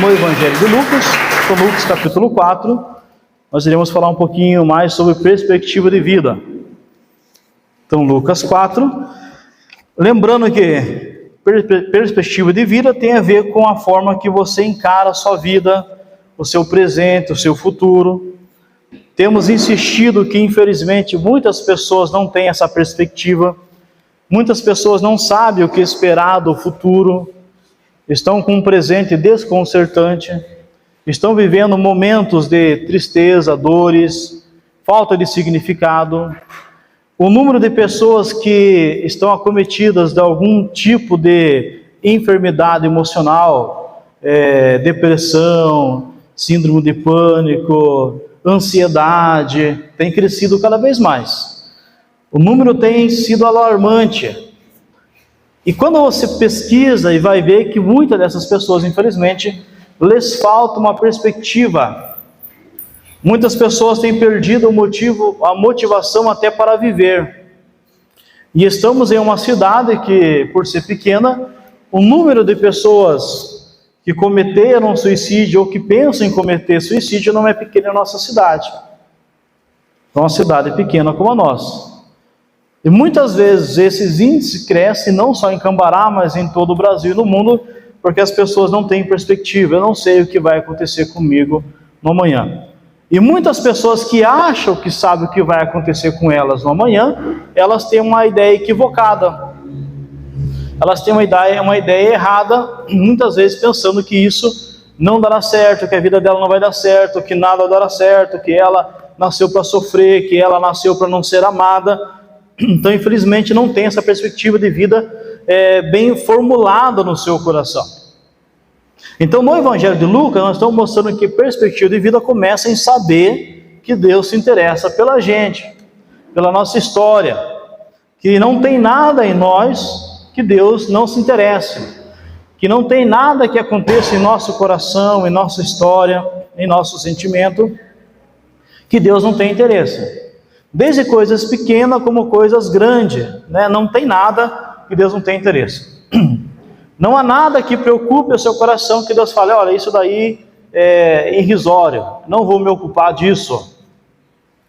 no Evangelho de Lucas, no Lucas capítulo 4, nós iremos falar um pouquinho mais sobre perspectiva de vida. Então, Lucas 4, lembrando que perspectiva de vida tem a ver com a forma que você encara a sua vida, o seu presente, o seu futuro. Temos insistido que, infelizmente, muitas pessoas não têm essa perspectiva, muitas pessoas não sabem o que esperar do futuro, estão com um presente desconcertante, estão vivendo momentos de tristeza, dores, falta de significado. O número de pessoas que estão acometidas de algum tipo de enfermidade emocional, depressão, síndrome de pânico, ansiedade, tem crescido cada vez mais. O número tem sido alarmante. E quando você pesquisa e vai ver que muitas dessas pessoas, infelizmente, lhes falta uma perspectiva. Muitas pessoas têm perdido a motivação até para viver. E estamos em uma cidade que, por ser pequena, o número de pessoas que cometeram suicídio ou que pensam em cometer suicídio não é pequeno na nossa cidade. É uma cidade pequena como a nossa. E muitas vezes esses índices crescem não só em Cambará, mas em todo o Brasil e no mundo, porque as pessoas não têm perspectiva. Eu não sei o que vai acontecer comigo no amanhã. E muitas pessoas que acham que sabem o que vai acontecer com elas no amanhã, elas têm uma ideia equivocada. Elas têm uma ideia errada, muitas vezes pensando que isso não dará certo, que a vida dela não vai dar certo, que nada dará certo, que ela nasceu para sofrer, que ela nasceu para não ser amada. Então, infelizmente, não tem essa perspectiva de vida bem formulada no seu coração. Então, no Evangelho de Lucas, nós estamos mostrando que perspectiva de vida começa em saber que Deus se interessa pela gente, pela nossa história, que não tem nada em nós que Deus não se interesse, que não tem nada que aconteça em nosso coração, em nossa história, em nosso sentimento, que Deus não tem interesse. Desde coisas pequenas como coisas grandes, né? Não tem nada que Deus não tem interesse. Não há nada que preocupe o seu coração que Deus fale, olha, isso daí é irrisório, não vou me ocupar disso.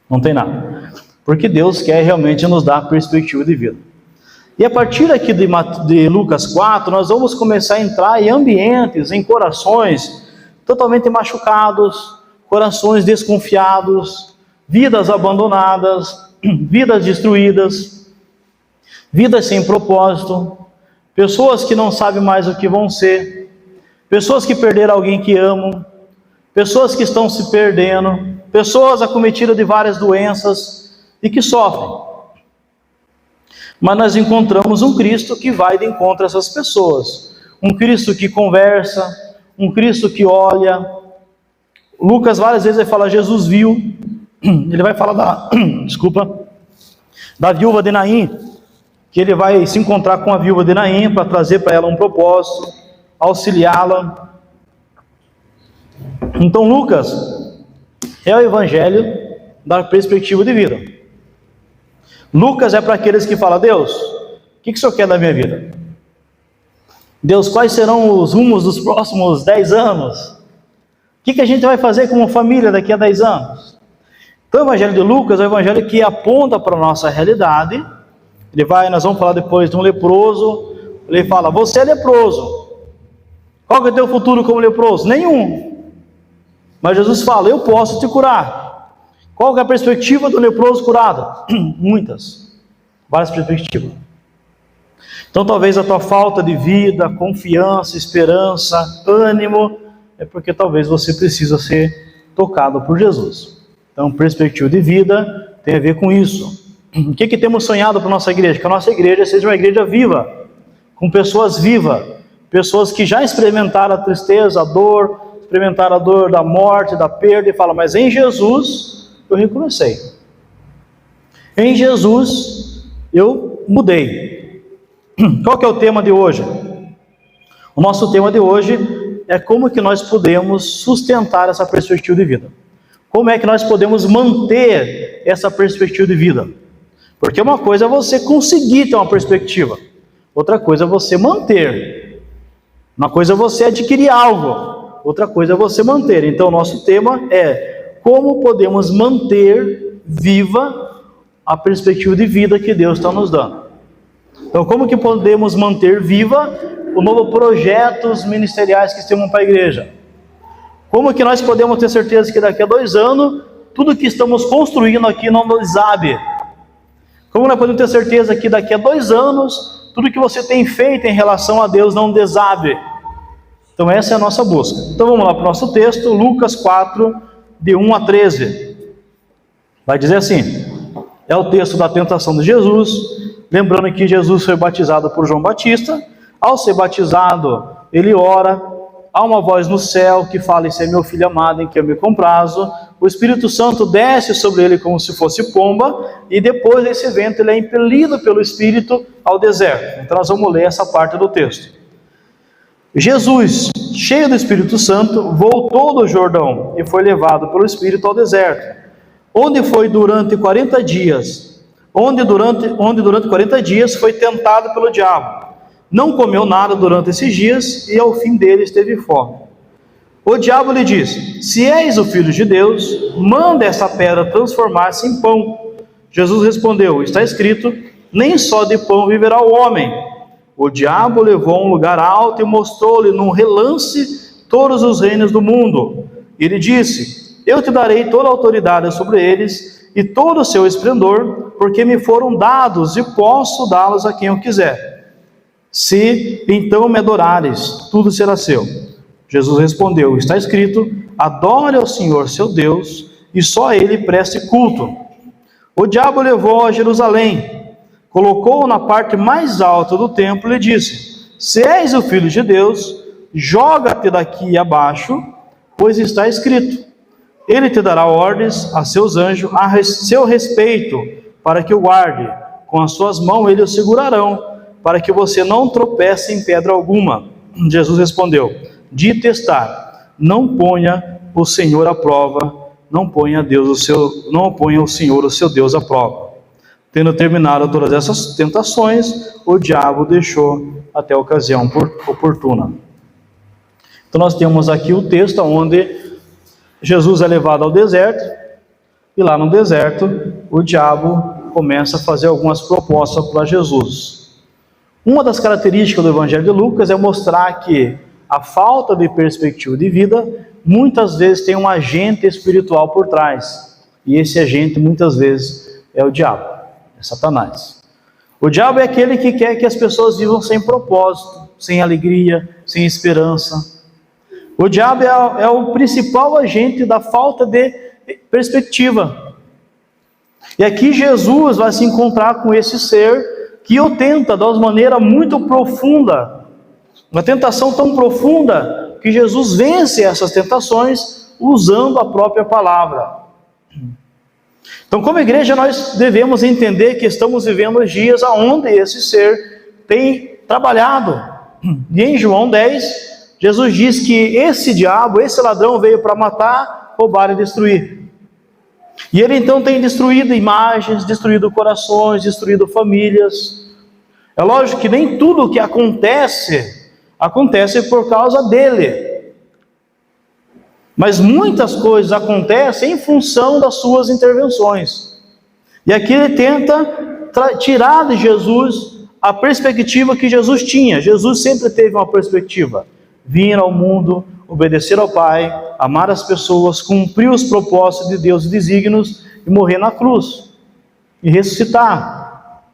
Não tem nada. Porque Deus quer realmente nos dar perspectiva de vida. E a partir aqui de Lucas 4, nós vamos começar a entrar em ambientes, em corações totalmente machucados, corações desconfiados, vidas abandonadas, vidas destruídas, vidas sem propósito, pessoas que não sabem mais o que vão ser, pessoas que perderam alguém que amam, pessoas que estão se perdendo, pessoas acometidas de várias doenças e que sofrem. Mas nós encontramos um Cristo que vai de encontro a essas pessoas, um Cristo que conversa, um Cristo que olha. Lucas várias vezes vai falar, Jesus viu. Ele vai falar da viúva de Naim, que ele vai se encontrar com a viúva de Naim para trazer para ela um propósito, auxiliá-la. Então Lucas é o evangelho da perspectiva de vida. Lucas é para aqueles que falam, Deus, o que o Senhor quer da minha vida? Deus, quais serão os rumos dos próximos 10 anos? O que a gente vai fazer como família daqui a 10 anos? Então o Evangelho de Lucas é o Evangelho que aponta para a nossa realidade. Nós vamos falar depois de um leproso. Ele fala, você é leproso. Qual que é o teu futuro como leproso? Nenhum. Mas Jesus fala, eu posso te curar. Qual que é a perspectiva do leproso curado? Muitas. Várias perspectivas. Então talvez a tua falta de vida, confiança, esperança, ânimo, é porque talvez você precisa ser tocado por Jesus. Então, perspectiva de vida tem a ver com isso. O que temos sonhado para a nossa igreja? Que a nossa igreja seja uma igreja viva, com pessoas vivas, pessoas que já experimentaram a tristeza, a dor, experimentaram a dor da morte, da perda, e falam, mas em Jesus eu recomecei. Em Jesus eu mudei. Qual que é o tema de hoje? O nosso tema de hoje é como que nós podemos sustentar essa perspectiva de vida. Como é que nós podemos manter essa perspectiva de vida? Porque uma coisa é você conseguir ter uma perspectiva, outra coisa é você manter. Uma coisa é você adquirir algo, outra coisa é você manter. Então, nosso tema é como podemos manter viva a perspectiva de vida que Deus está nos dando. Então, como que podemos manter viva o novo projetos ministeriais que temos para a igreja? Como que nós podemos ter certeza que daqui a 2 anos, tudo que estamos construindo aqui não desabe? Como nós podemos ter certeza que daqui a 2 anos, tudo que você tem feito em relação a Deus não desabe? Então essa é a nossa busca. Então vamos lá para o nosso texto, Lucas 4, de 1 a 13. Vai dizer assim, é o texto da tentação de Jesus, lembrando que Jesus foi batizado por João Batista. Ao ser batizado, ele ora, há uma voz no céu que fala: esse é meu filho amado em quem eu me comprazo. O Espírito Santo desce sobre ele como se fosse pomba, e depois desse vento ele é impelido pelo Espírito ao deserto. Então nós vamos ler essa parte do texto. Jesus, cheio do Espírito Santo, voltou do Jordão e foi levado pelo Espírito ao deserto, onde foi durante 40 dias, onde durante 40 dias foi tentado pelo diabo. Não comeu nada durante esses dias e ao fim deles teve fome. O diabo lhe disse: se és o Filho de Deus, manda essa pedra transformar-se em pão. Jesus respondeu: está escrito, nem só de pão viverá o homem. O diabo levou a um lugar alto e mostrou-lhe num relance todos os reinos do mundo. Ele disse: eu te darei toda a autoridade sobre eles e todo o seu esplendor, porque me foram dados e posso dá-los a quem eu quiser. Se então me adorares, tudo será seu. Jesus respondeu: está escrito, adore ao Senhor seu Deus e só a ele preste culto. O diabo levou a Jerusalém, colocou-o na parte mais alta do templo e disse: se és o Filho de Deus, joga-te daqui abaixo, pois está escrito, ele te dará ordens a seus anjos a seu respeito, para que o guarde, com as suas mãos eles o segurarão, para que você não tropece em pedra alguma. Jesus respondeu: dito está, não ponha o Senhor à prova, não ponha o Senhor o seu Deus à prova. Tendo terminado todas essas tentações, o diabo deixou até a ocasião oportuna. Então nós temos aqui o texto onde Jesus é levado ao deserto, e lá no deserto o diabo começa a fazer algumas propostas para Jesus. Uma das características do Evangelho de Lucas é mostrar que a falta de perspectiva de vida muitas vezes tem um agente espiritual por trás, e esse agente muitas vezes é o diabo, é Satanás. O diabo é aquele que quer que as pessoas vivam sem propósito, sem alegria, sem esperança. O diabo é o principal agente da falta de perspectiva. E aqui Jesus vai se encontrar com esse ser que o tenta de uma maneira muito profunda, uma tentação tão profunda que Jesus vence essas tentações usando a própria palavra. Então, como igreja, nós devemos entender que estamos vivendo dias onde esse ser tem trabalhado. E em João 10, Jesus diz que esse diabo, esse ladrão veio para matar, roubar e destruir. E ele então tem destruído imagens, destruído corações, destruído famílias. É lógico que nem tudo o que acontece por causa dele. Mas muitas coisas acontecem em função das suas intervenções. E aqui ele tenta tirar de Jesus a perspectiva que Jesus tinha. Jesus sempre teve uma perspectiva: vir ao mundo, obedecer ao Pai, amar as pessoas, cumprir os propósitos de Deus e desígnios e morrer na cruz e ressuscitar.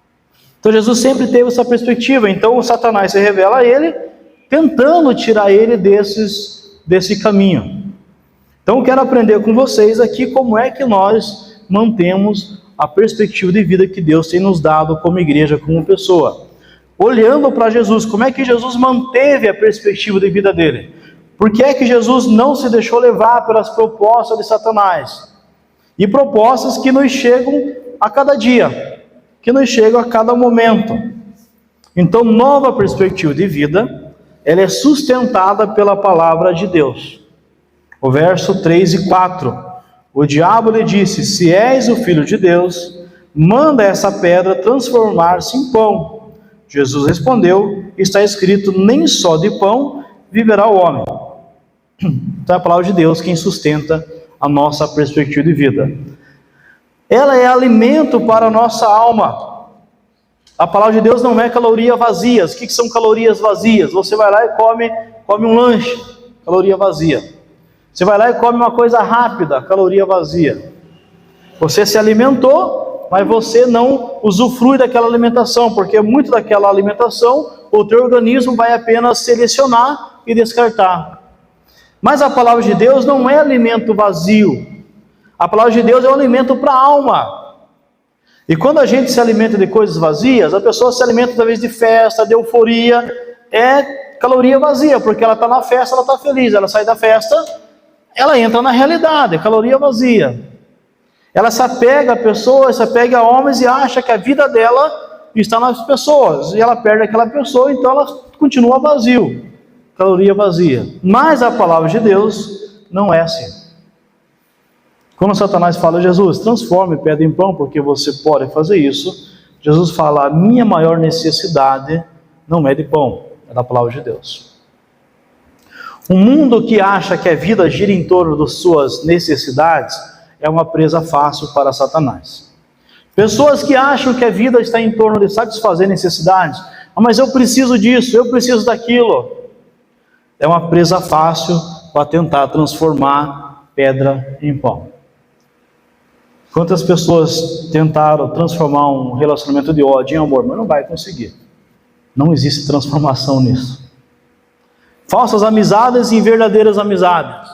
Então Jesus sempre teve essa perspectiva. Então o Satanás se revela a ele, tentando tirar ele desse caminho. Então eu quero aprender com vocês aqui como é que nós mantemos a perspectiva de vida que Deus tem nos dado como igreja, como pessoa. Olhando para Jesus, como é que Jesus manteve a perspectiva de vida dele? Por que é que Jesus não se deixou levar pelas propostas de Satanás? E propostas que nos chegam a cada dia, que nos chegam a cada momento. Então, nova perspectiva de vida, ela é sustentada pela palavra de Deus. O verso 3 e 4. O diabo lhe disse: se és o Filho de Deus, manda essa pedra transformar-se em pão. Jesus respondeu: está escrito, nem só de pão viverá o homem. Então é a palavra de Deus quem sustenta a nossa perspectiva de vida. Ela é alimento para a nossa alma. A palavra de Deus não é caloria vazia. O que são calorias vazias? Você vai lá e come um lanche, caloria vazia. Você vai lá e come uma coisa rápida, caloria vazia. Você se alimentou, mas você não usufrui daquela alimentação, porque muito daquela alimentação o teu organismo vai apenas selecionar e descartar. Mas a palavra de Deus não é alimento vazio. A palavra de Deus é um alimento para a alma. E quando a gente se alimenta de coisas vazias, a pessoa se alimenta talvez de festa, de euforia, é caloria vazia, porque ela está na festa, ela está feliz, ela sai da festa, ela entra na realidade, é caloria vazia. Ela se apega a pessoas, se apega a homens e acha que a vida dela está nas pessoas, e ela perde aquela pessoa, então ela continua vazio, caloria vazia. Mas a palavra de Deus não é assim. Quando Satanás fala, Jesus, transforme pedra em pão, porque você pode fazer isso, Jesus fala, a minha maior necessidade não é de pão, é da palavra de Deus. Um mundo que acha que a vida gira em torno das suas necessidades é uma presa fácil para Satanás. Pessoas que acham que a vida está em torno de satisfazer necessidades, mas eu preciso disso, eu preciso daquilo, é uma presa fácil para tentar transformar pedra em pão. Quantas pessoas tentaram transformar um relacionamento de ódio em amor, mas não vai conseguir. Não existe transformação nisso. Falsas amizades em verdadeiras amizades.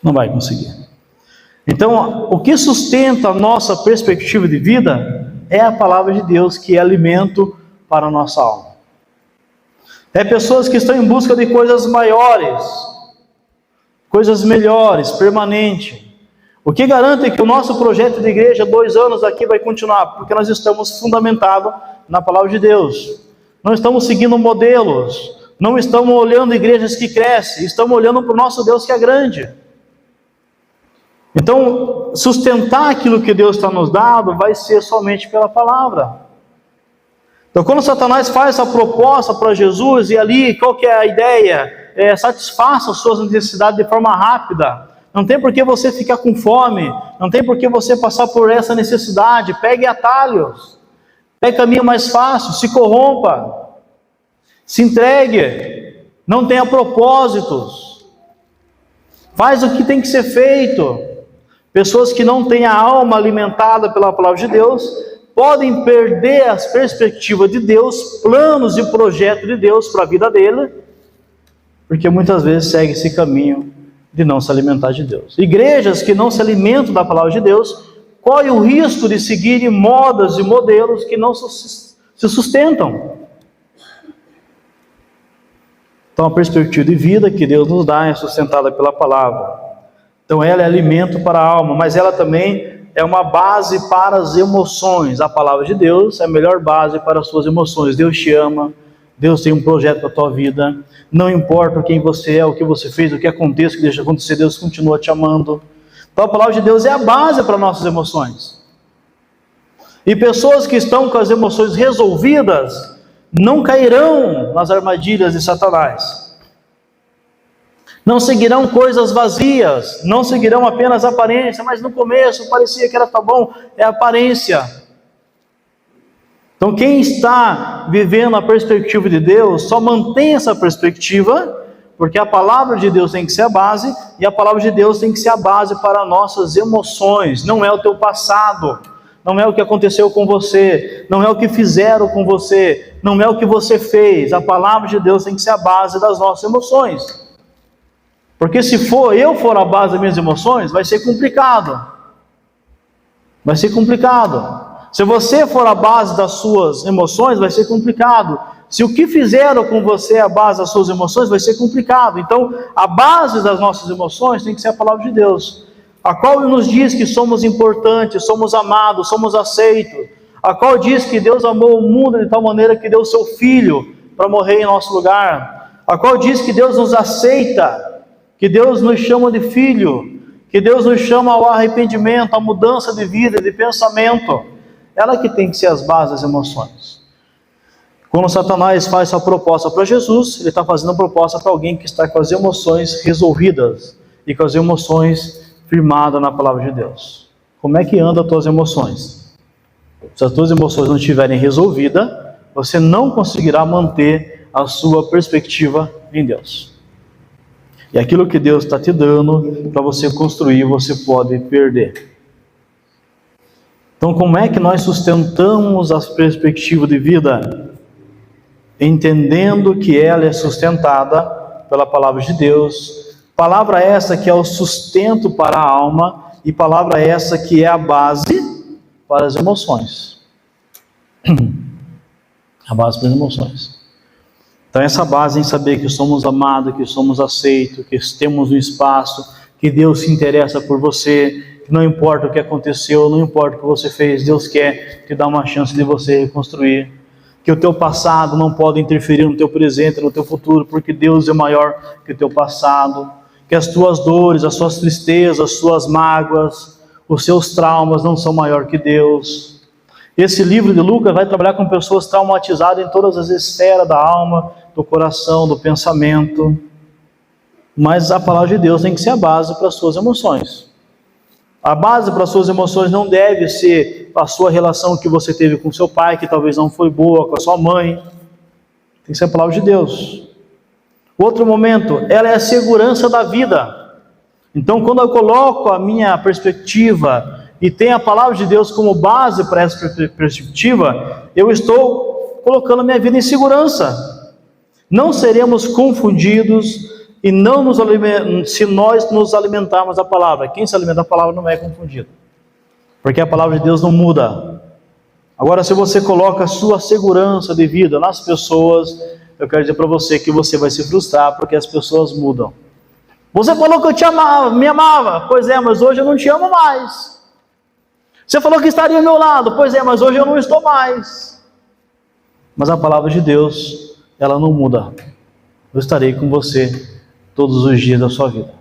Não vai conseguir. Então, o que sustenta a nossa perspectiva de vida é a palavra de Deus, que é alimento para a nossa alma. É pessoas que estão em busca de coisas maiores, coisas melhores, permanentes. O que garante que o nosso projeto de igreja, 2 anos aqui, vai continuar? Porque nós estamos fundamentados na palavra de Deus. Não estamos seguindo modelos, não estamos olhando igrejas que crescem, estamos olhando para o nosso Deus que é grande. Então, sustentar aquilo que Deus está nos dando vai ser somente pela palavra. Então, quando Satanás faz essa proposta para Jesus, e ali, qual que é a ideia? Satisfaça as suas necessidades de forma rápida. Não tem por que você ficar com fome, não tem por que você passar por essa necessidade. Pegue atalhos, pegue caminho mais fácil, se corrompa, se entregue, não tenha propósitos, faz o que tem que ser feito. Pessoas que não têm a alma alimentada pela palavra de Deus, podem perder as perspectivas de Deus, planos e projetos de Deus para a vida dele, porque muitas vezes segue esse caminho de não se alimentar de Deus. Igrejas que não se alimentam da palavra de Deus, correm o risco de seguirem modas e modelos que não se sustentam. Então a perspectiva de vida que Deus nos dá é sustentada pela palavra. Então ela é alimento para a alma, mas ela também é uma base para as emoções. A palavra de Deus é a melhor base para as suas emoções. Deus te ama, Deus tem um projeto para a tua vida, não importa quem você é, o que você fez, o que aconteça, o que deixa acontecer, Deus continua te amando. Então a palavra de Deus é a base para nossas emoções. E pessoas que estão com as emoções resolvidas, não cairão nas armadilhas de Satanás. Não seguirão coisas vazias, não seguirão apenas aparência, mas no começo parecia que era tá bom, é aparência. Então quem está vivendo a perspectiva de Deus, só mantém essa perspectiva, porque a palavra de Deus tem que ser a base, e a palavra de Deus tem que ser a base para nossas emoções. Não é o teu passado, não é o que aconteceu com você, não é o que fizeram com você, não é o que você fez. A palavra de Deus tem que ser a base das nossas emoções. Porque se eu for a base das minhas emoções, vai ser complicado. Vai ser complicado. Se você for a base das suas emoções, vai ser complicado. Se o que fizeram com você é a base das suas emoções, vai ser complicado. Então, a base das nossas emoções tem que ser a palavra de Deus, a qual nos diz que somos importantes, somos amados, somos aceitos, a qual diz que Deus amou o mundo de tal maneira que deu o seu Filho para morrer em nosso lugar, a qual diz que Deus nos aceita, que Deus nos chama de filho, que Deus nos chama ao arrependimento, à mudança de vida, de pensamento. Ela que tem que ser as bases das emoções. Quando Satanás faz sua proposta para Jesus, ele está fazendo a proposta para alguém que está com as emoções resolvidas e com as emoções firmadas na palavra de Deus. Como é que andam as tuas emoções? Se as tuas emoções não estiverem resolvidas, você não conseguirá manter a sua perspectiva em Deus. E aquilo que Deus está te dando para você construir, você pode perder. Então, como é que nós sustentamos a perspectiva de vida? Entendendo que ela é sustentada pela palavra de Deus, palavra essa que é o sustento para a alma, e palavra essa que é a base para as emoções. A base para as emoções. Então essa base em saber que somos amados, que somos aceitos, que temos um espaço, que Deus se interessa por você, que não importa o que aconteceu, não importa o que você fez, Deus quer te dar uma chance de você reconstruir. Que o teu passado não pode interferir no teu presente, no teu futuro, porque Deus é maior que o teu passado. Que as tuas dores, as suas tristezas, as suas mágoas, os seus traumas não são maior que Deus. Esse livro de Lucas vai trabalhar com pessoas traumatizadas em todas as esferas da alma, do coração, do pensamento. Mas a palavra de Deus tem que ser a base para as suas emoções. A base para as suas emoções não deve ser a sua relação que você teve com seu pai, que talvez não foi boa, com a sua mãe. Tem que ser a palavra de Deus. Outro momento, ela é a segurança da vida. Então, quando eu coloco a minha perspectiva e tenho a palavra de Deus como base para essa perspectiva, eu estou colocando a minha vida em segurança. Não seremos confundidos e não se nós nos alimentarmos da palavra. Quem se alimenta da palavra não é confundido, porque a palavra de Deus não muda. Agora, se você coloca a sua segurança de vida nas pessoas, eu quero dizer para você que você vai se frustrar, porque as pessoas mudam. Você falou que eu te amava, me amava, pois é, mas hoje eu não te amo mais. Você falou que estaria ao meu lado, pois é, mas hoje eu não estou mais. Mas a palavra de Deus, ela não muda. Eu estarei com você todos os dias da sua vida.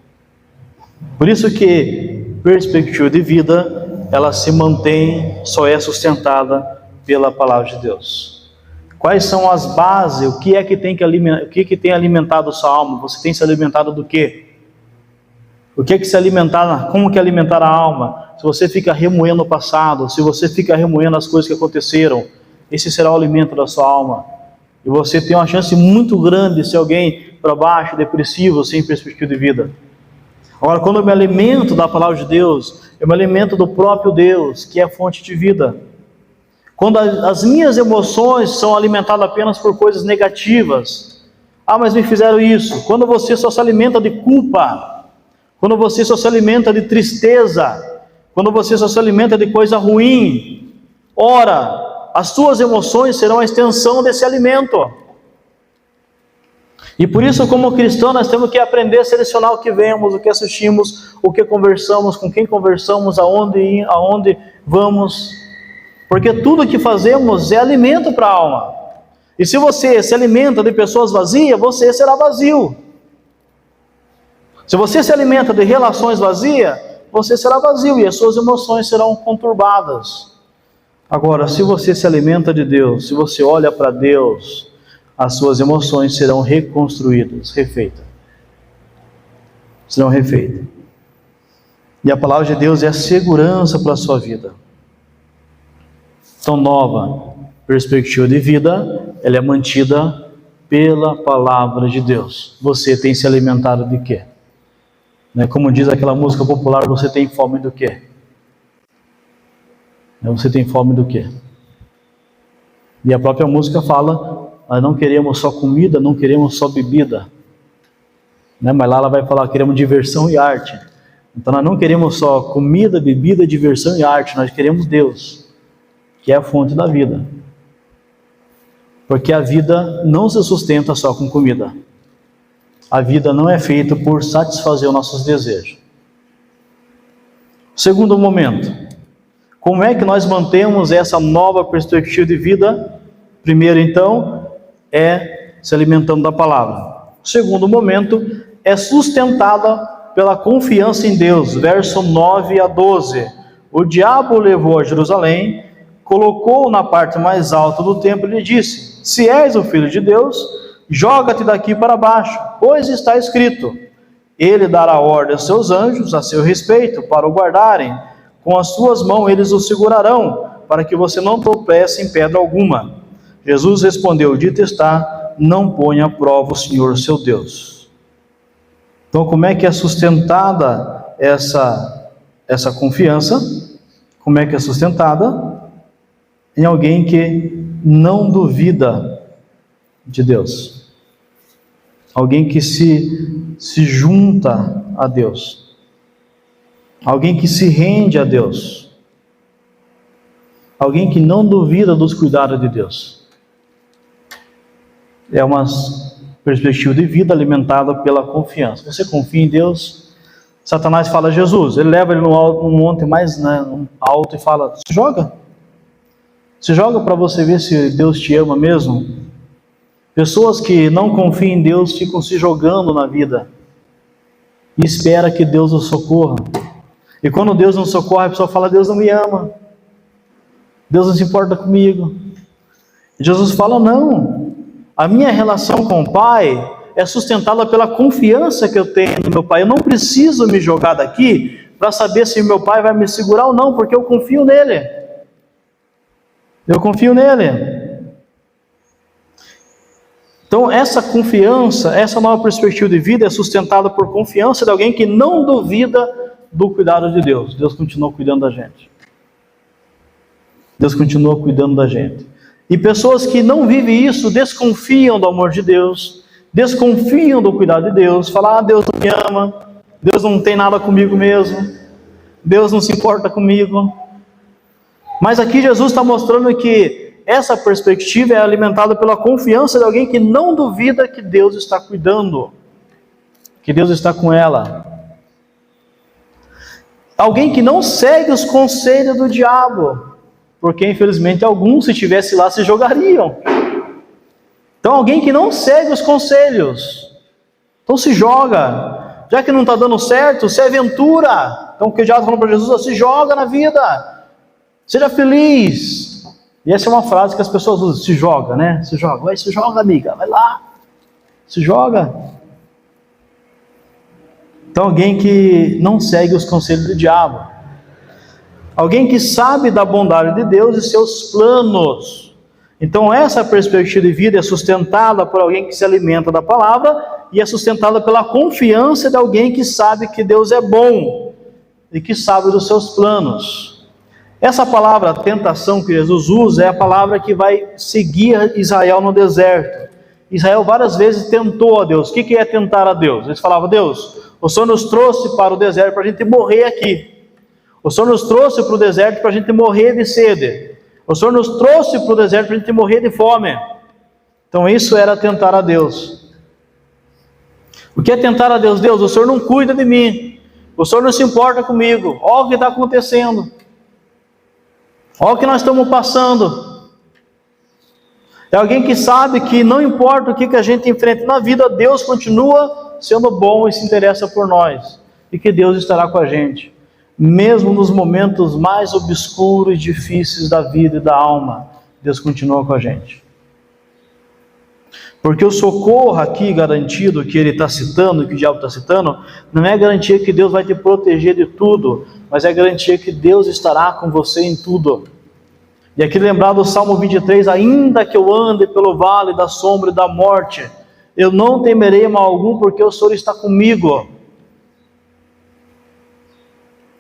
Por isso que perspectiva de vida, ela se mantém, só é sustentada pela palavra de Deus. Quais são as bases? O que é que tem que alimentar? O que é que tem alimentado a sua alma? Você tem se alimentado do quê? O que é que se alimentar? Como que alimentar a alma? Se você fica remoendo o passado, se você fica remoendo as coisas que aconteceram, esse será o alimento da sua alma. E você tem uma chance muito grande de ser alguém para baixo, depressivo, sem perspectiva de vida. Agora, quando eu me alimento da palavra de Deus, eu me alimento do próprio Deus, que é a fonte de vida. Quando as minhas emoções são alimentadas apenas por coisas negativas, mas me fizeram isso. Quando você só se alimenta de culpa, quando você só se alimenta de tristeza, quando você só se alimenta de coisa ruim, ora, as suas emoções serão a extensão desse alimento. E por isso, como cristão, nós temos que aprender a selecionar o que vemos, o que assistimos, o que conversamos, com quem conversamos, aonde ir, aonde vamos. Porque tudo que fazemos é alimento para a alma. E se você se alimenta de pessoas vazias, você será vazio. Se você se alimenta de relações vazias, você será vazio e as suas emoções serão conturbadas. Agora, se você se alimenta de Deus, se você olha para Deus, as suas emoções serão reconstruídas, refeitas. Serão refeitas. E a palavra de Deus é a segurança para a sua vida. Então, nova perspectiva de vida, ela é mantida pela palavra de Deus. Você tem se alimentado de quê? Como diz aquela música popular, você tem fome do quê? Você tem fome do quê? E a própria música fala, nós não queremos só comida, não queremos só bebida. Mas lá ela vai falar, queremos diversão e arte. Então nós não queremos só comida, bebida, diversão e arte, nós queremos Deus, que é a fonte da vida. Porque a vida não se sustenta só com comida. A vida não é feita por satisfazer os nossos desejos. Segundo momento, como é que nós mantemos essa nova perspectiva de vida? Primeiro, então, é se alimentando da palavra. Segundo momento, é sustentada pela confiança em Deus. Verso 9 a 12. O diabo levou a Jerusalém colocou-o na parte mais alta do templo e lhe disse: se és o Filho de Deus, joga-te daqui para baixo, pois está escrito: ele dará ordem aos seus anjos a seu respeito, para o guardarem, com as suas mãos eles o segurarão, para que você não tropece em pedra alguma. Jesus respondeu: dito está, não ponha à prova o Senhor seu Deus. Então, como é que é sustentada essa confiança? Como é que é sustentada? Em alguém que não duvida de Deus. Alguém que se junta a Deus. Alguém que se rende a Deus. Alguém que não duvida dos cuidados de Deus. É uma perspectiva de vida alimentada pela confiança. Você confia em Deus? Satanás fala a Jesus, ele leva ele num monte mais alto e fala: se joga para você ver se Deus te ama mesmo. Pessoas que não confiam em Deus ficam se jogando na vida e espera que Deus os socorra. E quando Deus não socorre, a pessoa fala: Deus não me ama, Deus não se importa comigo. E Jesus fala: não, a minha relação com o Pai é sustentada pela confiança que eu tenho no meu Pai. Eu não preciso me jogar daqui para saber se meu Pai vai me segurar ou não, porque eu confio nele. Eu confio nele. Então, essa confiança, essa nova perspectiva de vida é sustentada por confiança de alguém que não duvida do cuidado de Deus. Deus continua cuidando da gente. Deus continua cuidando da gente. E pessoas que não vivem isso desconfiam do amor de Deus, desconfiam do cuidado de Deus, falam: Deus não me ama, Deus não tem nada comigo mesmo, Deus não se importa comigo. Mas aqui Jesus está mostrando que essa perspectiva é alimentada pela confiança de alguém que não duvida que Deus está cuidando, que Deus está com ela. Alguém que não segue os conselhos do diabo, porque infelizmente alguns, se estivesse lá, se jogariam. Então, alguém que não segue os conselhos, então se joga. Já que não está dando certo, se aventura. Então, o que o diabo falou para Jesus: se joga na vida, seja feliz. E essa é uma frase que as pessoas usam: se joga, né? Se joga, vai, se joga, amiga, vai lá, se joga. Então, alguém que não segue os conselhos do diabo, alguém que sabe da bondade de Deus e seus planos. Então, essa perspectiva de vida é sustentada por alguém que se alimenta da palavra e é sustentada pela confiança de alguém que sabe que Deus é bom e que sabe dos seus planos. Essa palavra tentação que Jesus usa é a palavra que vai seguir Israel no deserto. Israel várias vezes tentou a Deus. O que é tentar a Deus? Eles falavam: Deus, o Senhor nos trouxe para o deserto para a gente morrer aqui. O Senhor nos trouxe para o deserto para a gente morrer de sede. O Senhor nos trouxe para o deserto para a gente morrer de fome. Então isso era tentar a Deus. O que é tentar a Deus? Deus, o Senhor não cuida de mim. O Senhor não se importa comigo. Olha o que está acontecendo. Olha o que nós estamos passando. É alguém que sabe que não importa o que a gente enfrenta na vida, Deus continua sendo bom e se interessa por nós. E que Deus estará com a gente, mesmo nos momentos mais obscuros e difíceis da vida e da alma. Deus continua com a gente. Porque o socorro aqui garantido que ele está citando, que o diabo está citando, não é garantia que Deus vai te proteger de tudo, mas é garantia que Deus estará com você em tudo. E aqui lembrar do Salmo 23, ainda que eu ande pelo vale da sombra e da morte, eu não temerei mal algum, porque o Senhor está comigo.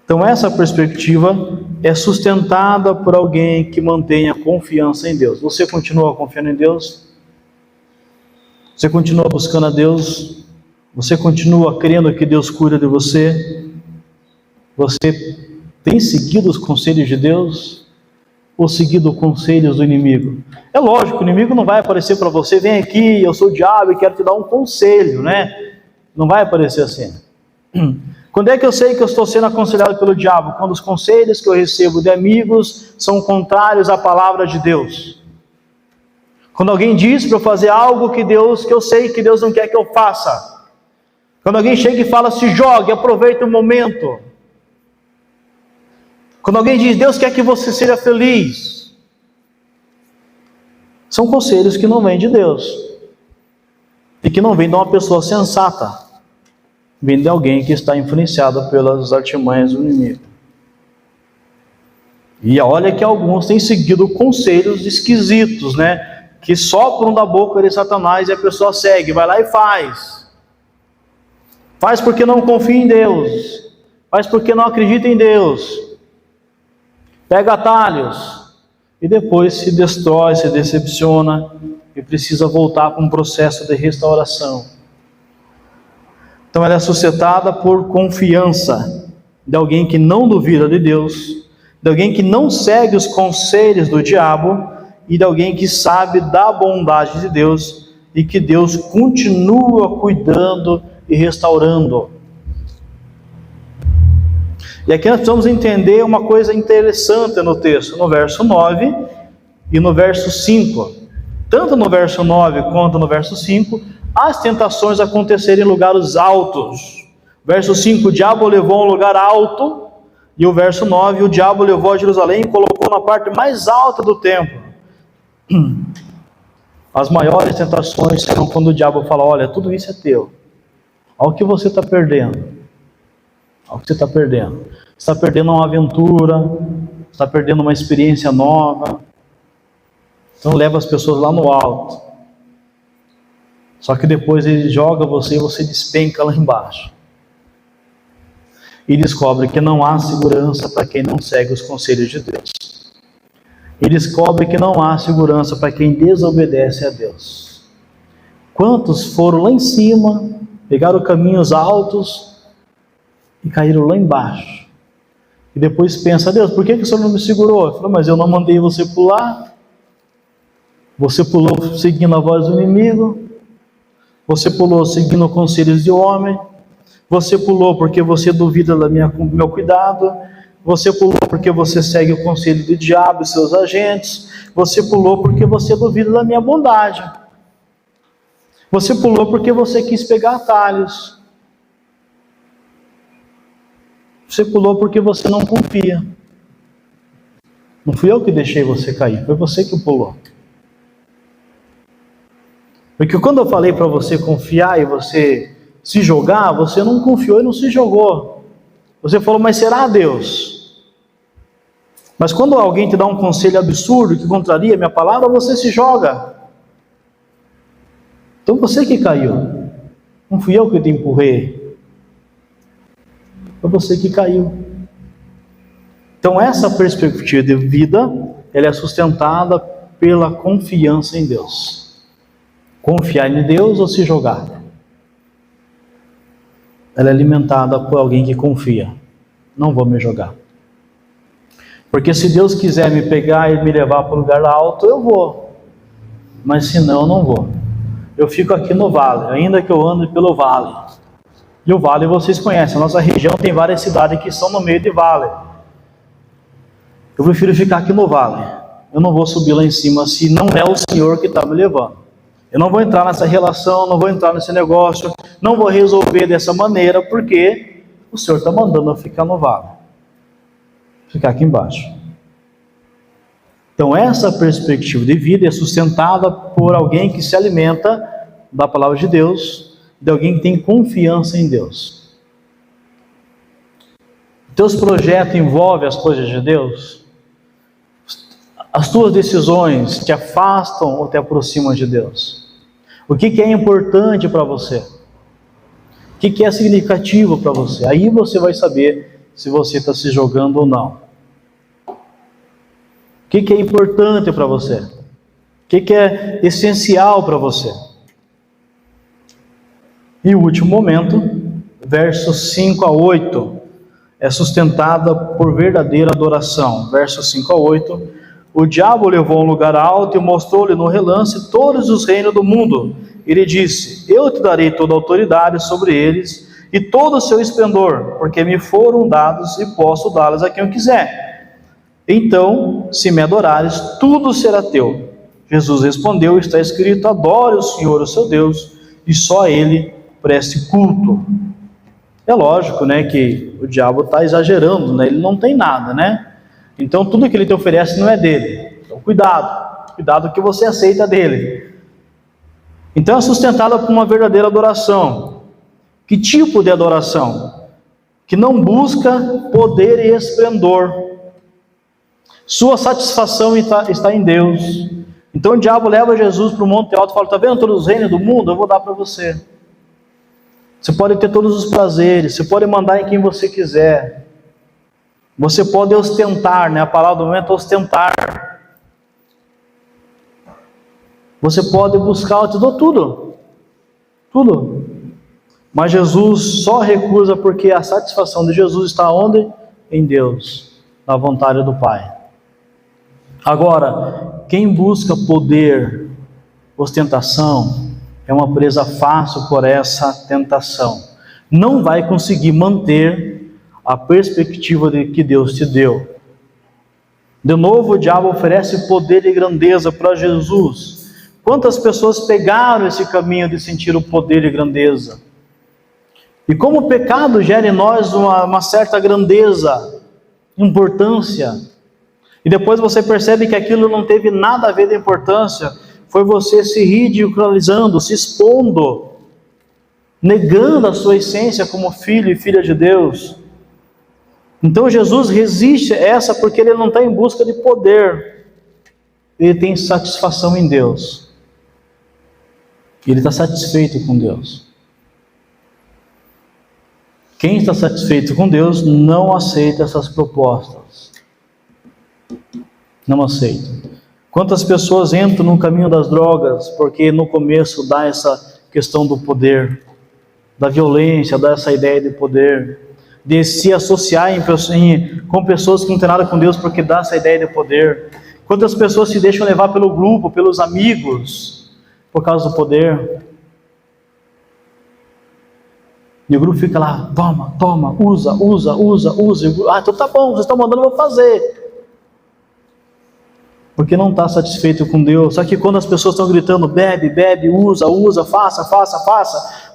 Então essa perspectiva é sustentada por alguém que mantenha confiança em Deus. Você continua confiando em Deus? Você continua buscando a Deus? Você continua crendo que Deus cuida de você? Você tem seguido os conselhos de Deus? Ou seguido conselhos do inimigo? É lógico, o inimigo não vai aparecer para você: vem aqui, eu sou o diabo e quero te dar um conselho, né? Não vai aparecer assim. Quando é que eu sei que eu estou sendo aconselhado pelo diabo? Quando os conselhos que eu recebo de amigos são contrários à palavra de Deus. Quando alguém diz para eu fazer algo que eu sei que Deus não quer que eu faça. Quando alguém chega e fala: se jogue, aproveita o momento. Quando alguém diz: Deus quer que você seja feliz. São conselhos que não vêm de Deus. E que não vêm de uma pessoa sensata. Vêm de alguém que está influenciado pelas artimanhas do inimigo. E olha que alguns têm seguido conselhos esquisitos, né? Que sopram da boca de Satanás e a pessoa segue, vai lá e faz. Faz porque não confia em Deus. Faz porque não acredita em Deus. Pega atalhos. E depois se destrói, se decepciona e precisa voltar para um processo de restauração. Então ela é sustentada por confiança de alguém que não duvida de Deus, de alguém que não segue os conselhos do diabo e de alguém que sabe da bondade de Deus e que Deus continua cuidando e restaurando. E aqui nós precisamos entender uma coisa interessante no texto, no verso 9 e no verso 5. Tanto no verso 9 quanto no verso 5, as tentações aconteceram em lugares altos. Verso 5, o diabo levou a um lugar alto, e o verso 9, o diabo levou a Jerusalém e colocou na parte mais alta do templo. As maiores tentações são quando o diabo fala: olha, tudo isso é teu. Olha o que você está perdendo. Olha o que você está perdendo. Você está perdendo uma aventura, você está perdendo uma experiência nova. Então leva as pessoas lá no alto. Só que depois ele joga você e você despenca lá embaixo. E descobre que não há segurança para quem não segue os conselhos de Deus. E descobre que não há segurança para quem desobedece a Deus. Quantos foram lá em cima, pegaram caminhos altos e caíram lá embaixo? E depois pensa: Deus, por que o Senhor não me segurou? Eu falo: mas eu não mandei você pular. Você pulou seguindo a voz do inimigo. Você pulou seguindo conselhos de homem. Você pulou porque você duvida do meu cuidado. Você pulou porque você segue o conselho do diabo e seus agentes. Você pulou porque você duvida da minha bondade. Você pulou porque você quis pegar atalhos. Você pulou porque você não confia. Não fui eu que deixei você cair, foi você que pulou. Porque quando eu falei para você confiar e você se jogar, você não confiou e não se jogou. Você falou: mas será Deus? Mas quando alguém te dá um conselho absurdo que contraria a minha palavra, você se joga. Então você que caiu. Não fui eu que te empurrei. Foi você que caiu. Então essa perspectiva de vida, ela é sustentada pela confiança em Deus. Confiar em Deus ou se jogar? Ela é alimentada por alguém que confia. Não vou me jogar. Porque se Deus quiser me pegar e me levar para um lugar alto, eu vou. Mas se não, eu não vou. Eu fico aqui no vale, ainda que eu ande pelo vale. E o vale vocês conhecem. A nossa região tem várias cidades que são no meio de vale. Eu prefiro ficar aqui no vale. Eu não vou subir lá em cima se não é o Senhor que está me levando. Eu não vou entrar nessa relação, não vou entrar nesse negócio, não vou resolver dessa maneira, porque o Senhor está mandando eu ficar no vale. Ficar aqui embaixo. Então essa perspectiva de vida é sustentada por alguém que se alimenta da palavra de Deus, de alguém que tem confiança em Deus. Teus projetos envolvem as coisas de Deus? As tuas decisões te afastam ou te aproximam de Deus? O que é importante para você? O que é significativo para você? Aí você vai saber se você está se jogando ou não. O que é importante para você? O que é essencial para você? E o último momento, versos 5 a 8, é sustentada por verdadeira adoração. Versos 5 a 8, o diabo levou a um lugar alto e mostrou-lhe no relance todos os reinos do mundo. Ele disse: eu te darei toda a autoridade sobre eles e todo o seu esplendor, porque me foram dados e posso dá-los a quem eu quiser. Então, se me adorares, tudo será teu. Jesus respondeu: está escrito: adore o Senhor, o seu Deus, e só a Ele preste culto. É lógico, né, que o diabo está exagerando, né? Ele não tem nada, né? Então tudo que ele te oferece não é dele. Então cuidado. cuidado que você aceita dele. Então é sustentada por uma verdadeira adoração. Que tipo de adoração? Que não busca poder e esplendor. Sua satisfação está em Deus. Então o diabo leva Jesus para o monte alto e fala: está vendo todos os reinos do mundo? Eu vou dar para você. Você pode ter todos os prazeres, você pode mandar em quem você quiser. Você pode ostentar, né? A palavra do momento é ostentar. Você pode buscar, eu te dou tudo. Tudo. Mas Jesus só recusa porque a satisfação de Jesus está onde? Em Deus, na vontade do Pai. Agora, quem busca poder, ostentação, é uma presa fácil por essa tentação. Não vai conseguir manter a perspectiva de que Deus te deu. De novo, o diabo oferece poder e grandeza para Jesus. Quantas pessoas pegaram esse caminho de sentir o poder e grandeza? E como o pecado gera em nós uma certa grandeza, importância, e depois você percebe que aquilo não teve nada a ver de importância, foi você se ridicularizando, se expondo, negando a sua essência como filho e filha de Deus. Então Jesus resiste a essa porque ele não está em busca de poder, ele tem satisfação em Deus, ele está satisfeito com Deus. Quem está satisfeito com Deus não aceita essas propostas. Não aceita. Quantas pessoas entram no caminho das drogas porque no começo dá essa questão do poder, da violência, dá essa ideia de poder, de se associar com pessoas que não têm nada com Deus porque dá essa ideia de poder. Quantas pessoas se deixam levar pelo grupo, pelos amigos, por causa do poder. E o grupo fica lá, toma, usa. Então tá bom, vocês estão mandando, eu vou fazer. Porque não está satisfeito com Deus. Só que quando as pessoas estão gritando, bebe, usa, faça,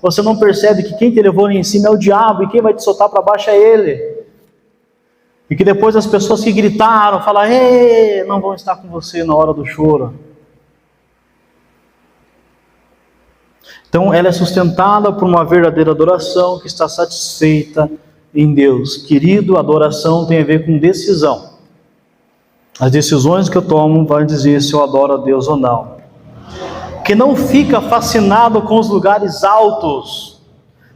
você não percebe que quem te levou em cima é o diabo, e quem vai te soltar para baixo é ele. E que depois as pessoas que gritaram, falam, não vão estar com você na hora do choro. Então ela é sustentada por uma verdadeira adoração que está satisfeita em Deus. Querido, adoração tem a ver com decisão. As decisões que eu tomo vão dizer se eu adoro a Deus ou não. Que não fica fascinado com os lugares altos.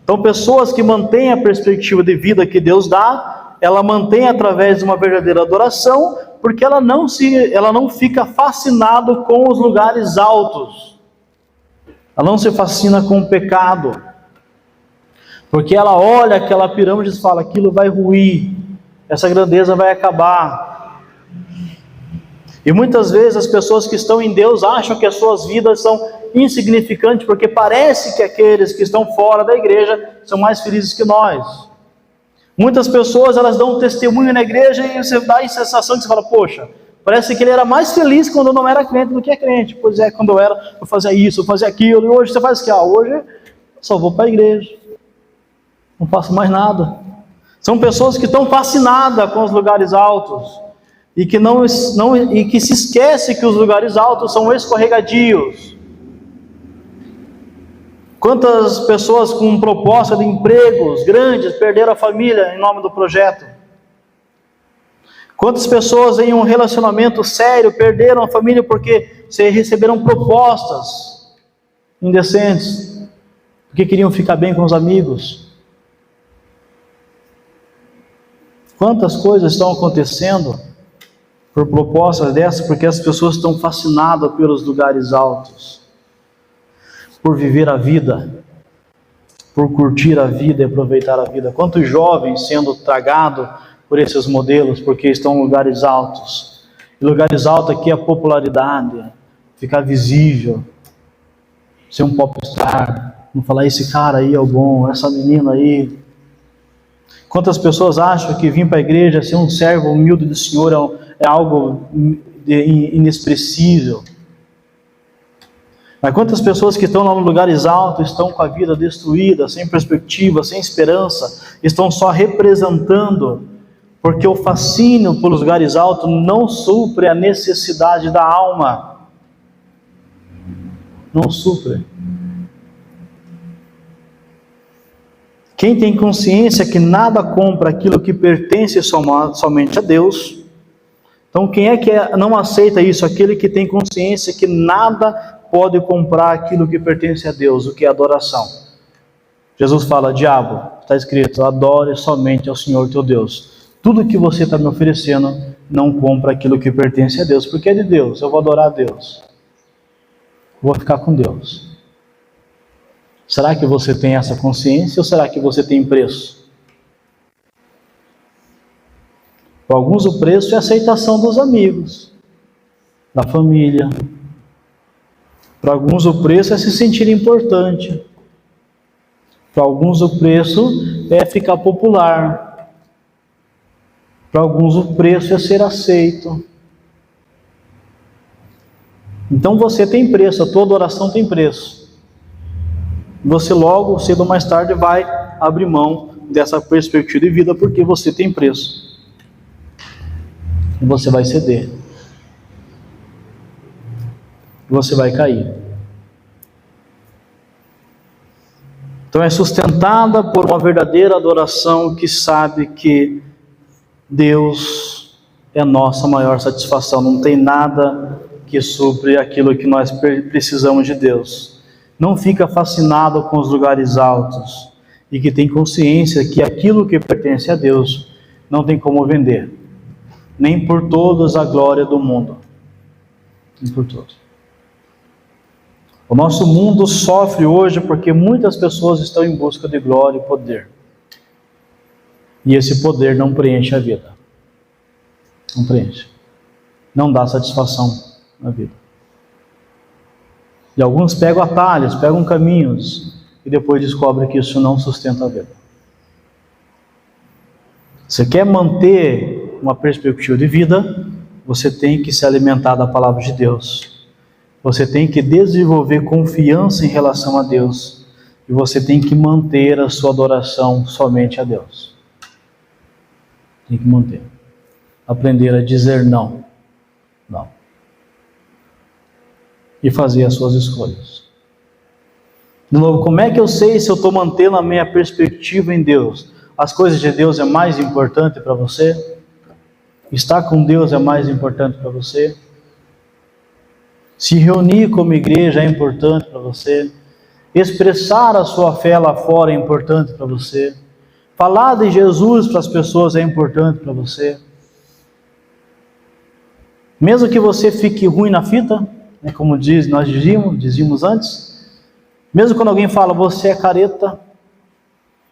Então pessoas que mantêm a perspectiva de vida que Deus dá, ela mantém através de uma verdadeira adoração, porque ela não fica fascinado com os lugares altos. Ela não se fascina com o pecado, porque ela olha aquela pirâmide e fala, aquilo vai ruir, essa grandeza vai acabar. E muitas vezes as pessoas que estão em Deus acham que as suas vidas são insignificantes, porque parece que aqueles que estão fora da igreja são mais felizes que nós. Muitas pessoas, elas dão um testemunho na igreja e você dá a sensação que você fala, poxa, parece que ele era mais feliz quando não era crente do que é crente. Pois é, quando eu era, eu fazia isso, eu fazia aquilo, e hoje você faz o que? Hoje eu só vou para a igreja, não faço mais nada. São pessoas que estão fascinadas com os lugares altos, e que se esquece que os lugares altos são escorregadios. Quantas pessoas com proposta de empregos grandes perderam a família em nome do projeto? Quantas pessoas em um relacionamento sério perderam a família porque receberam propostas indecentes, porque queriam ficar bem com os amigos? Quantas coisas estão acontecendo por propostas dessas, porque as pessoas estão fascinadas pelos lugares altos, por viver a vida, por curtir a vida e aproveitar a vida. Quantos jovens sendo tragados por esses modelos, porque estão em lugares altos. E lugares altos aqui é a popularidade, ficar visível, ser um popstar, não falar, esse cara aí é o bom, essa menina aí. Quantas pessoas acham que vir para a igreja, ser um servo humilde do Senhor é algo inexpressível? Mas quantas pessoas que estão lá nos lugares altos estão com a vida destruída, sem perspectiva, sem esperança, estão só representando, porque o fascínio pelos lugares altos não supre a necessidade da alma. não supre. Quem tem consciência que nada compra aquilo que pertence somente a Deus. Então quem é que não aceita isso? Aquele que tem consciência que nada pode comprar aquilo que pertence a Deus, o que é adoração. Jesus fala: diabo, está escrito, adore somente ao Senhor teu Deus. Tudo que você está me oferecendo não compra aquilo que pertence a Deus, porque é de Deus, eu vou adorar a Deus. Vou ficar com Deus. Será que você tem essa consciência ou será que você tem preço? Para alguns o preço é a aceitação dos amigos, da família. Para alguns o preço é se sentir importante. Para alguns o preço é ficar popular. Para alguns o preço é ser aceito. Então você tem preço, a tua adoração tem preço. Você logo, cedo ou mais tarde, vai abrir mão dessa perspectiva de vida porque você tem preço. E você vai ceder. E você vai cair. Então é sustentada por uma verdadeira adoração que sabe que Deus é a nossa maior satisfação. Não tem nada que supre aquilo que nós precisamos de Deus. Não fica fascinado com os lugares altos e que tem consciência que aquilo que pertence a Deus não tem como vender, nem por todos a glória do mundo, nem por todos. O nosso mundo sofre hoje porque muitas pessoas estão em busca de glória e poder, e esse poder não preenche a vida, não preenche, não dá satisfação na vida. E alguns pegam atalhos, pegam caminhos, e depois descobrem que isso não sustenta a vida. Você quer manter uma perspectiva de vida, você tem que se alimentar da palavra de Deus. Você tem que desenvolver confiança em relação a Deus. E você tem que manter a sua adoração somente a Deus. Tem que manter. Aprender a dizer não. Não. E fazer as suas escolhas. De novo, como é que eu sei se eu estou mantendo a minha perspectiva em Deus? As coisas de Deus é mais importante para você? Estar com Deus é mais importante para você? Se reunir como igreja é importante para você? Expressar a sua fé lá fora é importante para você? Falar de Jesus para as pessoas é importante para você? Mesmo que você fique ruim na fita, como nós dizíamos antes, mesmo quando alguém fala, você é careta,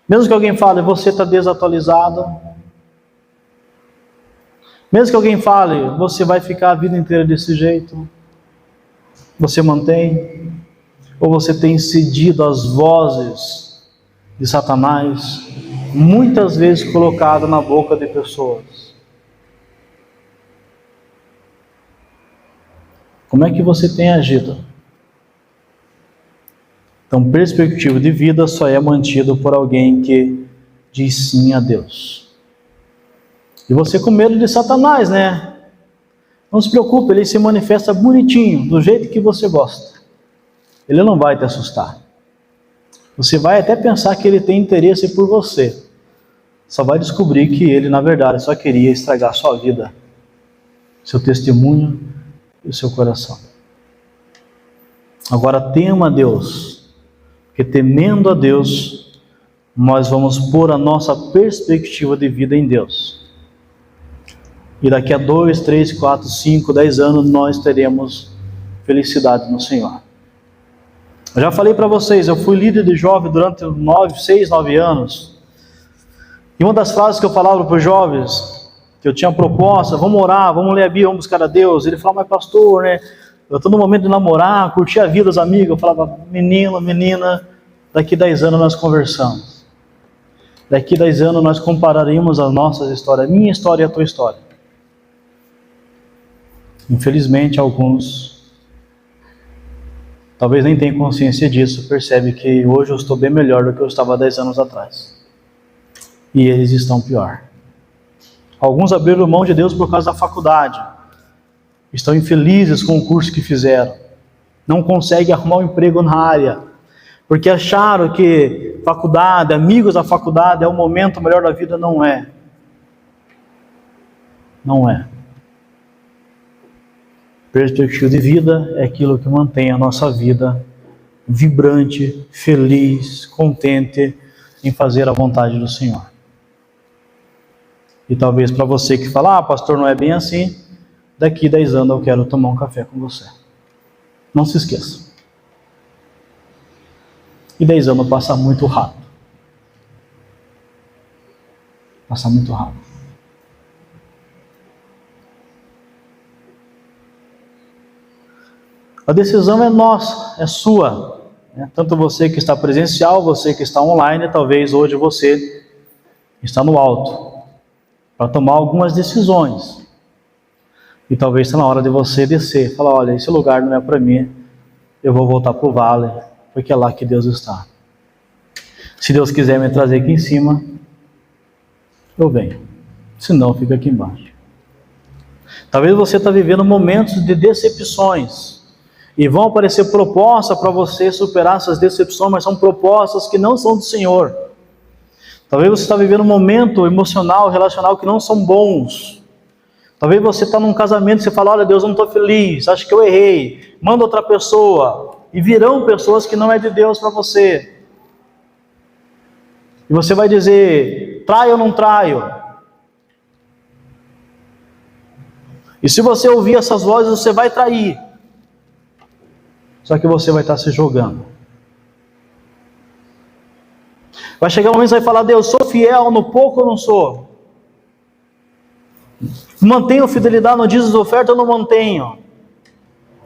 mesmo que alguém fale, você está desatualizado, mesmo que alguém fale, você vai ficar a vida inteira desse jeito, você mantém, ou você tem cedido às vozes de Satanás, muitas vezes colocado na boca de pessoas? Como é que você tem agido? Então, perspectiva de vida só é mantido por alguém que diz sim a Deus. E você com medo de Satanás, né? Não se preocupe, ele se manifesta bonitinho, do jeito que você gosta. Ele não vai te assustar. Você vai até pensar que ele tem interesse por você. Só vai descobrir que ele, na verdade, só queria estragar sua vida, seu testemunho e o seu coração. Agora tema a Deus, porque temendo a Deus, nós vamos pôr a nossa perspectiva de vida em Deus. E daqui a 2, 3, 4, 5, 10 anos nós teremos felicidade no Senhor. Eu já falei para vocês, eu fui líder de jovem durante 6, 9 anos. E uma das frases que eu falava para os jovens, que eu tinha proposta, vamos orar, vamos ler a Bíblia, vamos buscar a Deus. Ele falava, mas pastor, né? Eu estou no momento de namorar, curtir a vida dos amigos. Eu falava, menino, menina, daqui 10 anos nós conversamos. Daqui 10 anos nós compararemos as nossas histórias, a minha história e a tua história. Infelizmente, alguns talvez nem tenham consciência disso, percebe que hoje eu estou bem melhor do que eu estava 10 anos atrás. E eles estão pior. Alguns abriram mão de Deus por causa da faculdade. Estão infelizes com o curso que fizeram. não consegue arrumar um emprego na área, porque acharam que faculdade, amigos da faculdade é o momento melhor da vida. Não é. Não é. Perspectiva de vida é aquilo que mantém a nossa vida vibrante, feliz, contente em fazer a vontade do Senhor. E talvez para você que fala, pastor, não é bem assim, daqui 10 anos eu quero tomar um café com você. Não se esqueça. E 10 anos passa muito rápido. Passa muito rápido. A decisão é nossa, é sua. Tanto você que está presencial, você que está online, talvez hoje você está no alto para tomar algumas decisões. E talvez está na hora de você descer. Falar, olha, esse lugar não é para mim. Eu vou voltar para o vale, porque é lá que Deus está. Se Deus quiser me trazer aqui em cima, eu venho. Se não, fica aqui embaixo. Talvez você está vivendo momentos de decepções. E vão aparecer propostas para você superar essas decepções, mas são propostas que não são do Senhor. Talvez você está vivendo um momento emocional, relacional que não são bons. Talvez você está num casamento e você fala, olha Deus, eu não estou feliz, acho que eu errei. Manda outra pessoa. E virão pessoas que não é de Deus para você. E você vai dizer, traio ou não traio? E se você ouvir essas vozes, você vai trair. Só que você vai estar se jogando. Vai chegar um momento que você vai falar, Deus, sou fiel no pouco ou não sou? Mantenho fidelidade no dízimo de oferta ou não mantenho?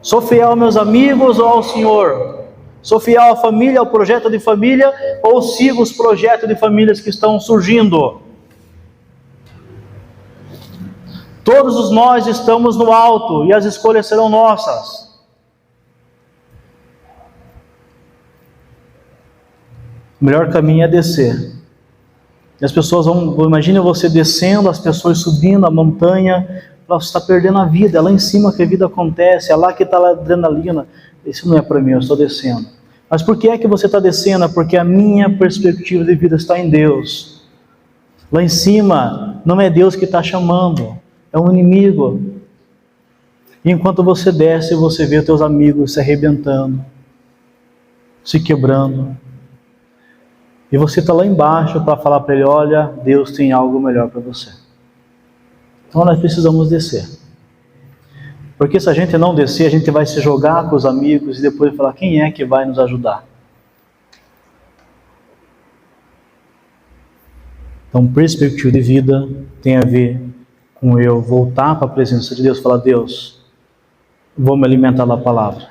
Sou fiel aos meus amigos ou ao Senhor? Sou fiel à família, ao projeto de família, ou sigo os projetos de famílias que estão surgindo? Todos nós estamos no alto e as escolhas serão nossas. O melhor caminho é descer. E as pessoas imagina você descendo, as pessoas subindo a montanha, você está perdendo a vida, é lá em cima que a vida acontece, é lá que está a adrenalina. Isso não é para mim, eu estou descendo. Mas por que é que você está descendo? É porque a minha perspectiva de vida está em Deus. Lá em cima, não é Deus que está chamando, é um inimigo. E enquanto você desce, você vê os teus amigos se arrebentando, se quebrando. E você está lá embaixo para falar para ele, olha, Deus tem algo melhor para você. Então nós precisamos descer. Porque se a gente não descer, a gente vai se jogar com os amigos e depois falar, quem é que vai nos ajudar? Então, perspectiva de vida tem a ver com eu voltar para a presença de Deus e falar, Deus, vou me alimentar da palavra.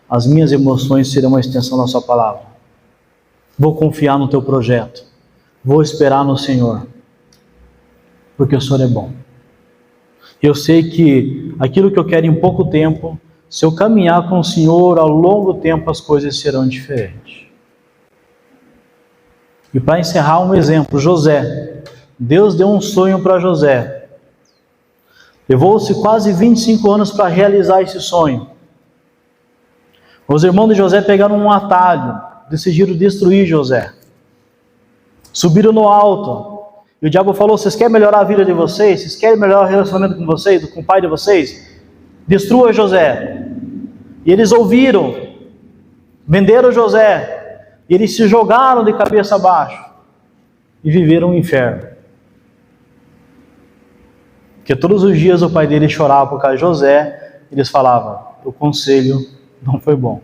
As minhas emoções serão uma extensão da sua palavra. Vou confiar no teu projeto. Vou esperar no Senhor. Porque o Senhor é bom. Eu sei que aquilo que eu quero em pouco tempo, se eu caminhar com o Senhor ao longo tempo, as coisas serão diferentes. E para encerrar um exemplo, José. Deus deu um sonho para José. Levou-se quase 25 anos para realizar esse sonho. Os irmãos de José pegaram um atalho. Decidiram destruir José. Subiram no alto. E o diabo falou, vocês querem melhorar a vida de vocês? Vocês querem melhorar o relacionamento com vocês, com o pai de vocês? Destrua José. E eles ouviram. Venderam José. E eles se jogaram de cabeça abaixo. E viveram um inferno. Porque todos os dias o pai dele chorava por causa de José. Eles falavam, o conselho não foi bom.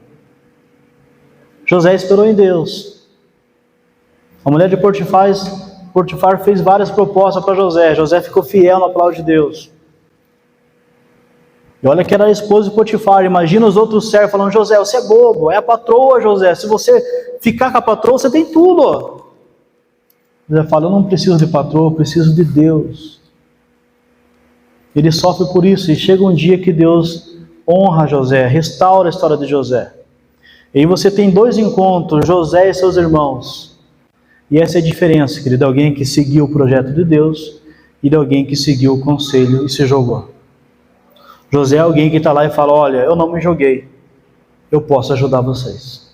José esperou em Deus. A mulher de Potifar fez várias propostas para José. José ficou fiel na palavra de Deus. E olha que era a esposa de Potifar. Imagina os outros servos falando, José, você é bobo, é a patroa, José. Se você ficar com a patroa, você tem tudo. José fala, eu não preciso de patroa, eu preciso de Deus. Ele sofre por isso. E chega um dia que Deus honra José, restaura a história de José. E aí você tem dois encontros, José e seus irmãos. E essa é a diferença, querido, de alguém que seguiu o projeto de Deus e de alguém que seguiu o conselho e se jogou. José é alguém que está lá e fala, olha, eu não me joguei. eu posso ajudar vocês.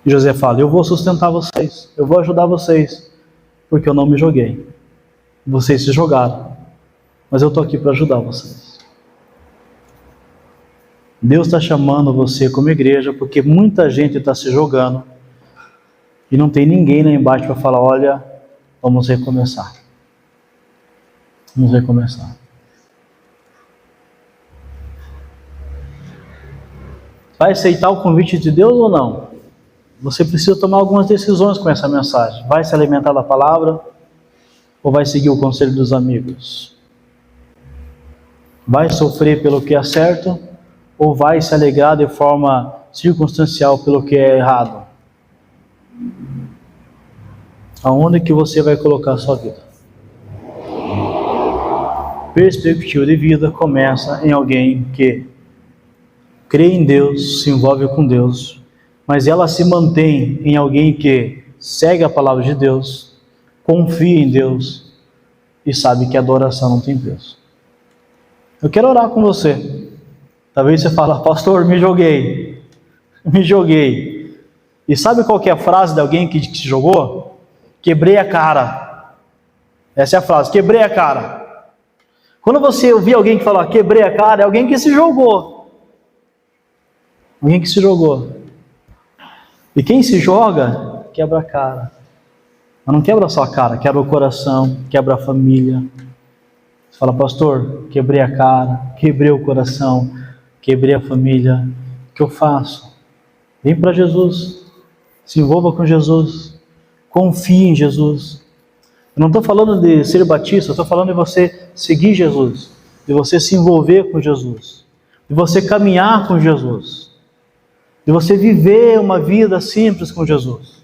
E José fala, eu vou sustentar vocês, eu vou ajudar vocês, porque eu não me joguei. Vocês se jogaram, mas eu estou aqui para ajudar vocês. Deus está chamando você como igreja, porque muita gente está se jogando, e não tem ninguém lá embaixo para falar, olha, vamos recomeçar. Vamos recomeçar. Vai aceitar o convite de Deus ou não? Você precisa tomar algumas decisões com essa mensagem. Vai se alimentar da palavra ou vai seguir o conselho dos amigos? Vai sofrer pelo que é certo ou vai se alegrar de forma circunstancial pelo que é errado? Aonde que você vai colocar a sua vida? Perspectiva de vida começa em alguém que crê em Deus, se envolve com Deus, mas ela se mantém em alguém que segue a palavra de Deus, confia em Deus e sabe que a adoração não tem preço. Eu quero orar com você. Talvez você fale, pastor, me joguei. E sabe qual que é a frase de alguém que se jogou? Quebrei a cara. Essa é a frase, quebrei a cara. Quando você ouvir alguém que fala, quebrei a cara, é alguém que se jogou. Alguém que se jogou. E quem se joga, quebra a cara. Mas não quebra só a cara, quebra o coração, quebra a família. Você fala, pastor, quebrei a cara, quebrei o coração, quebrei a família. O que eu faço? Vem para Jesus. Se envolva com Jesus. Confie em Jesus. Eu não estou falando de ser batista, eu estou falando de você seguir Jesus, de você se envolver com Jesus, de você caminhar com Jesus, de você viver uma vida simples com Jesus.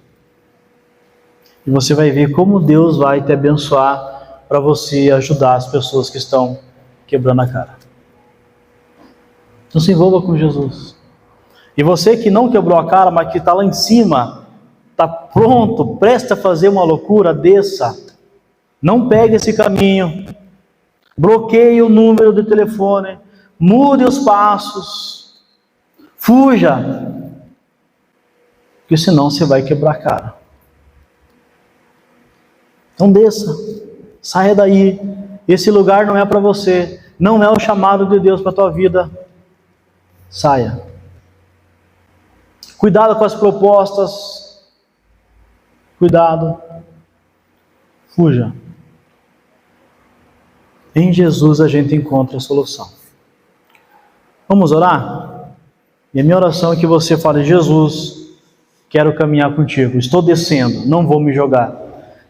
E você vai ver como Deus vai te abençoar para você ajudar as pessoas que estão quebrando a cara. Então se envolva com Jesus. E você que não quebrou a cara, mas que está lá em cima, está pronto, presta a fazer uma loucura, desça. Não pegue esse caminho, bloqueie o número do telefone, mude os passos, fuja, porque senão você vai quebrar a cara. Então desça, saia daí, esse lugar não é para você, não é o chamado de Deus para a tua vida, saia. Cuidado com as propostas, cuidado, fuja. Em Jesus a gente encontra a solução. Vamos orar? E a minha oração é que você fale, Jesus, quero caminhar contigo, estou descendo, não vou me jogar.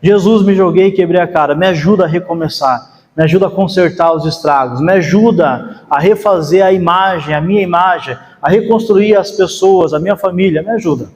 Jesus, me joguei e quebrei a cara, me ajuda a recomeçar, me ajuda a consertar os estragos, me ajuda a refazer a imagem, a minha imagem, a reconstruir as pessoas, a minha família, me ajuda.